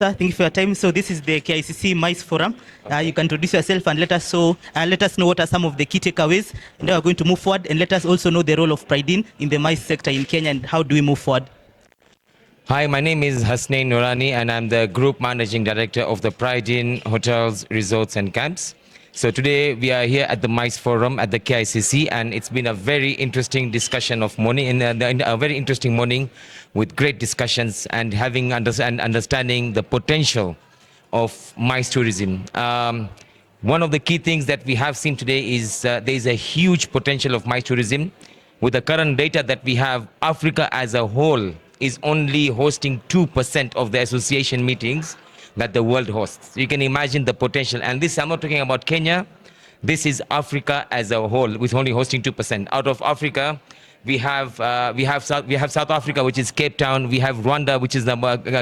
Thank you for your time. So this is the KICC MICE Forum. You can introduce yourself and let us know what are some of the key takeaways, and then we're going to move forward, and let us also know the role of PrideInn in the MICE sector in Kenya and how do we move forward. Hi, my name is Hasnain Noorani and I'm the Group Managing Director of the PrideInn Hotels, Resorts and Camps. So today we are here at the MICE Forum at the KICC, and it's been a very interesting discussion of morning, a very interesting morning with great discussions and understanding the potential of MICE tourism. One of the key things that we have seen today is there is a huge potential of MICE tourism. With the current data that we have, Africa as a whole is only hosting 2% of the association meetings that the world hosts. You can imagine the potential. And this, I'm not talking about Kenya. This is Africa as a whole, with only hosting 2%. Out of Africa, we have South Africa, which is Cape Town. We have Rwanda, which is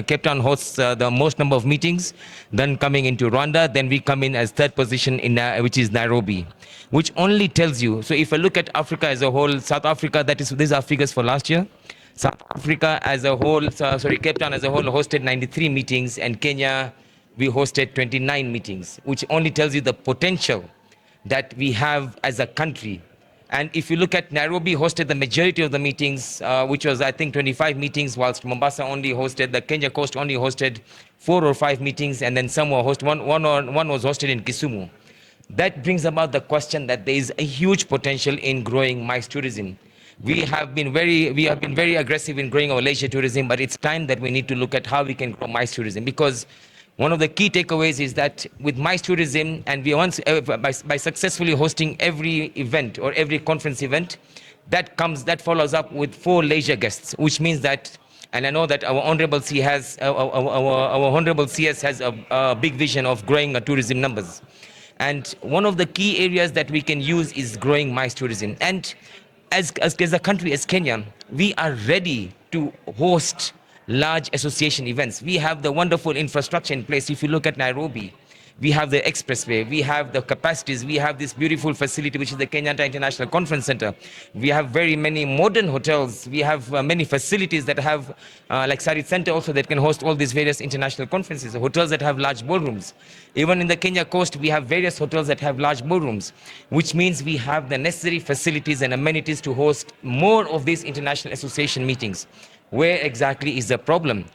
Cape Town hosts the most number of meetings. Then coming into Rwanda, then we come in as third position in which is Nairobi, which only tells you. So if I look at Africa as a whole, South Africa, these are figures for last year. South Africa as a whole, Cape Town as a whole hosted 93 meetings, and Kenya, we hosted 29 meetings, which only tells you the potential that we have as a country. And if you look at Nairobi hosted the majority of the meetings, which was I think 25 meetings, whilst Mombasa only hosted, the Kenya coast only hosted 4 or 5 meetings, and then some were hosted, one was hosted in Kisumu. That brings about the question that there is a huge potential in growing MICE tourism. We have been very aggressive in growing our leisure tourism, but it's time that we need to look at how we can grow MICE tourism, because one of the key takeaways is that with MICE tourism, and by successfully hosting every event or every conference event, that follows up with 4 leisure guests, which means that, and I know that our honorable CS has a big vision of growing our tourism numbers. And one of the key areas that we can use is growing MICE tourism. And as a country, as Kenya, we are ready to host large association events. We have the wonderful infrastructure in place. If you look at Nairobi, we have the expressway, we have the capacities, we have this beautiful facility, which is the Kenyatta International Conference Center. We have very many modern hotels. We have many facilities that have, like Sarit Center also, that can host all these various international conferences, hotels that have large ballrooms. Even in the Kenya coast, we have various hotels that have large ballrooms, which means we have the necessary facilities and amenities to host more of these international association meetings. Where exactly is the problem?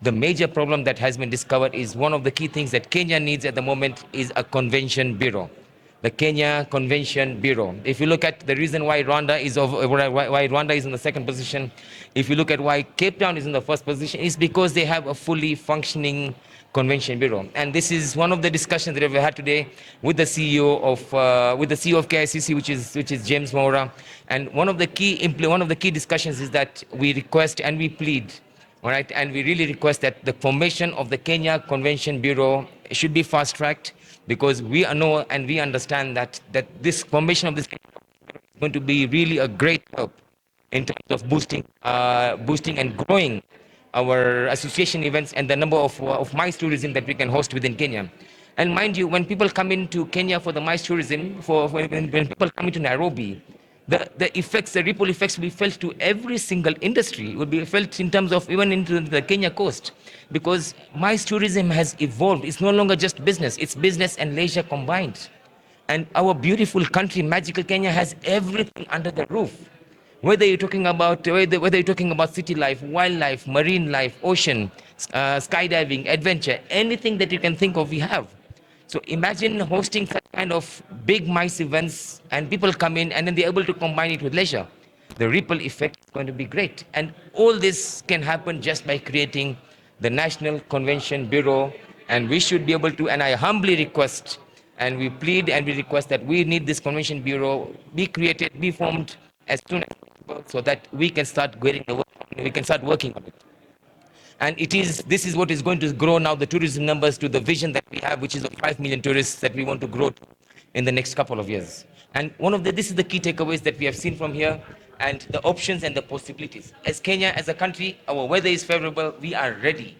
The major problem that has been discovered is one of the key things that Kenya needs at the moment is a convention bureau. The Kenya Convention Bureau. If you look at the reason why Rwanda is in the second position, if you look at why Cape Town is in the first position, is because they have a fully functioning convention bureau. And this is one of the discussions that we've had today with the CEO of KICC, which is James Maura. And one of the key discussions is that we request and we plead. All right, and we really request that the formation of the Kenya Convention Bureau should be fast-tracked, because we know and we understand that this formation of this is going to be really a great help in terms of boosting and growing our association events and the number of MICE tourism that we can host within Kenya. And mind you, when people come into Kenya for the MICE tourism, when people come into Nairobi, the ripple effects will be felt to every single industry. It will be felt in terms of even into the Kenya coast, because MICE tourism has evolved. It's no longer just business, it's business and leisure combined. And our beautiful country, magical Kenya, has everything under the roof. Whether you're talking about city life, wildlife, marine life, ocean, skydiving, adventure, anything that you can think of, we have. So imagine hosting such kind of big MICE events, and people come in and then they're able to combine it with leisure. The ripple effect is going to be great. And all this can happen just by creating the National Convention Bureau. And we should be able to, and I humbly request, and we plead and we request that we need this Convention Bureau be created, be formed as soon as possible, so that we can start getting the work, we can start working on it. And this is what is going to grow now the tourism numbers to the vision that we have, which is of 5 million tourists that we want to grow in the next couple of years. And this is the key takeaways that we have seen from here, and the options and the possibilities. As Kenya, as a country, our weather is favorable, we are ready.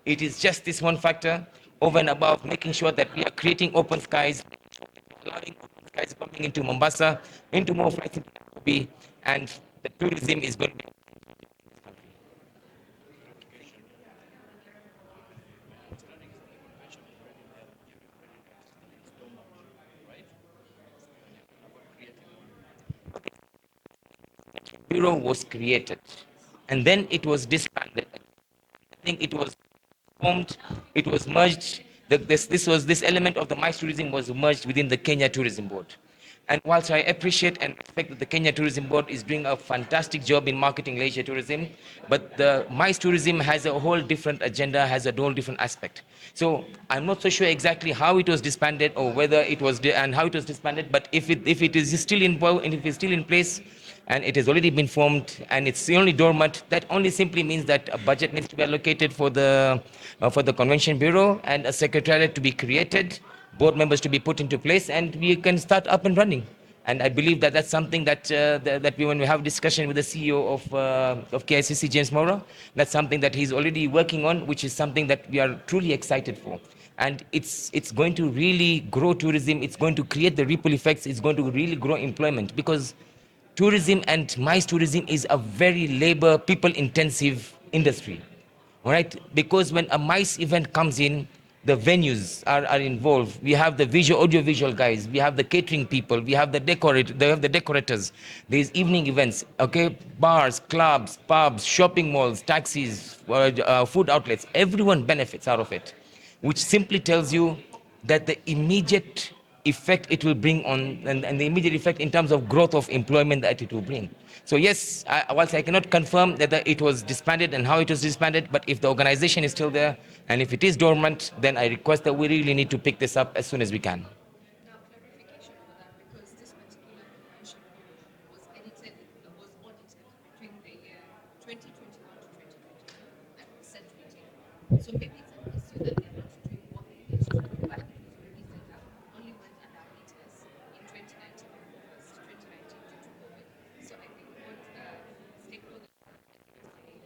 It is just this one factor, over and above making sure that we are creating open skies, allowing open skies coming into Mombasa, into more flights into Nairobi, and the tourism is going to be. Bureau was created, and then it was disbanded. I think it was formed, it was merged. This element of the MICE tourism was merged within the Kenya Tourism Board. And whilst I appreciate and respect that the Kenya Tourism Board is doing a fantastic job in marketing leisure tourism, but the MICE tourism has a whole different agenda, has a whole different aspect. So I'm not so sure exactly how it was disbanded or whether it was and how it was disbanded. But if it is still involved and if it's still in place, and it has already been formed and it's only dormant, that only simply means that a budget needs to be allocated for the Convention Bureau and a secretariat to be created, board members to be put into place, and we can start up and running. And I believe that that's something that when we have discussion with the CEO of KICC, James Mora, that's something that he's already working on, which is something that we are truly excited for. And it's going to really grow tourism. It's going to create the ripple effects. It's going to really grow employment, because tourism and MICE tourism is a very labor, people intensive industry. All right, because when a MICE event comes in, the venues are involved. We have the audio visual guys, we have the catering people, we have the decorators. There's evening events, okay, bars, clubs, pubs, shopping malls, taxis, food outlets. Everyone benefits out of it, which simply tells you that the immediate effect it will bring on, and the immediate effect in terms of growth of employment that it will bring. So yes, whilst I cannot confirm that it was disbanded and how it was disbanded, but if the organization is still there and if it is dormant, then I request that we really need to pick this up as soon as we can. Now, clarification for that, because this particular convention was edited, was audited between the year 2021 to 2022 and set meeting. So maybe it's an issue that they're not doing what they need to do, but it was already set up, only went under hiatus in 2019, August 2019 due to COVID. So I think what stakeholders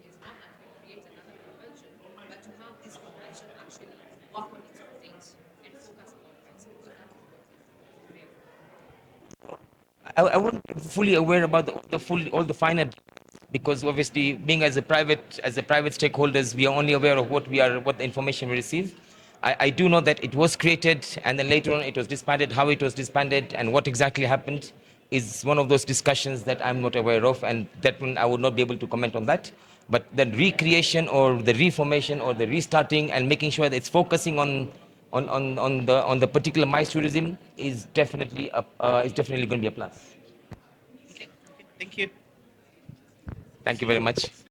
is not that we create another convention, but to have this convention actually work on its own things and focus on other things, because that's I wasn't fully aware about all the finer, because obviously being as a private stakeholders, we are only aware of what the information we receive. I do know that it was created and then later on it was disbanded. How it was disbanded and what exactly happened is one of those discussions that I'm not aware of, and that one I would not be able to comment on that. But the recreation or the reformation or the restarting and making sure that it's focusing on the particular MICE tourism is definitely going to be a plus. Okay, thank you. Thank you very much.